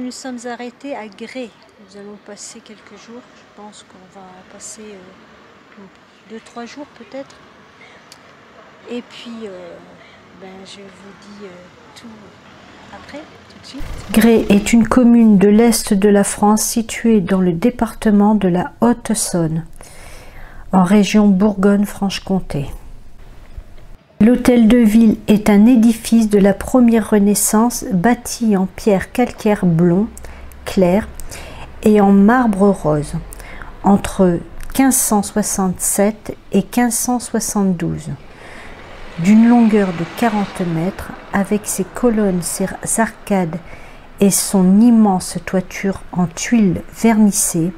nous sommes arrêtés à Grès. Nous allons passer quelques jours. Je pense qu'on va passer 2-3 jours peut-être. Et puis, je vous dis tout après, tout de suite. Grès est une commune de l'Est de la France située dans le département de la Haute-Saône, en région Bourgogne-Franche-Comté. L'hôtel de ville est un édifice de la première Renaissance bâti en pierre calcaire blond, clair, et en marbre rose, entre 1567 et 1572, d'une longueur de 40 mètres, avec ses colonnes, ses arcades et son immense toiture en tuiles vernissées.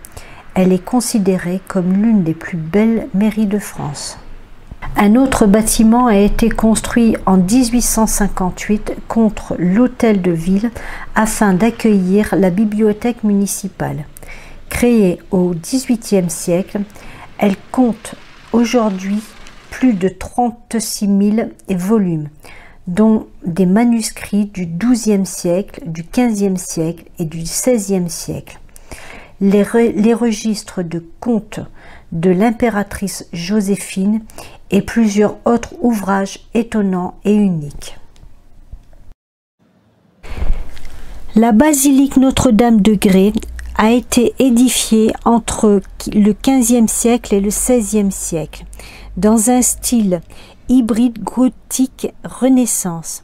Elle est considérée comme l'une des plus belles mairies de France. Un autre bâtiment a été construit en 1858 contre l'hôtel de ville afin d'accueillir la bibliothèque municipale. Créée au XVIIIe siècle, elle compte aujourd'hui plus de 36 000 volumes, dont des manuscrits du XIIe siècle, du XVe siècle et du XVIe siècle. Les registres de contes de l'impératrice Joséphine et plusieurs autres ouvrages étonnants et uniques. La basilique Notre-Dame de Grès a été édifiée entre le XVe siècle et le XVIe siècle, dans un style hybride gothique Renaissance.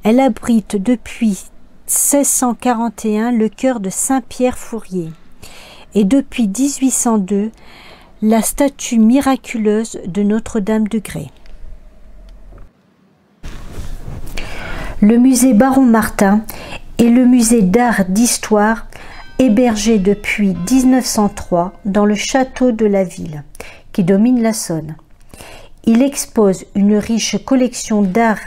Elle abrite depuis 1641 le chœur de Saint-Pierre-Fourier et depuis 1802 la statue miraculeuse de Notre-Dame de Grès. Le musée Baron Martin est le musée d'art d'histoire hébergé depuis 1903 dans le château de la ville, qui domine la Saône. Il expose une riche collection d'art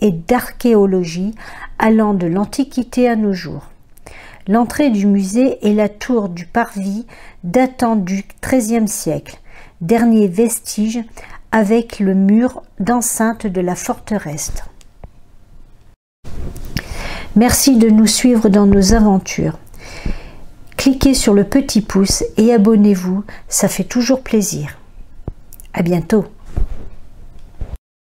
et d'archéologie allant de l'Antiquité à nos jours. L'entrée du musée est la tour du parvis datant du XIIIe siècle, dernier vestige avec le mur d'enceinte de la forteresse. Merci de nous suivre dans nos aventures. Cliquez sur le petit pouce et abonnez-vous, ça fait toujours plaisir. À bientôt.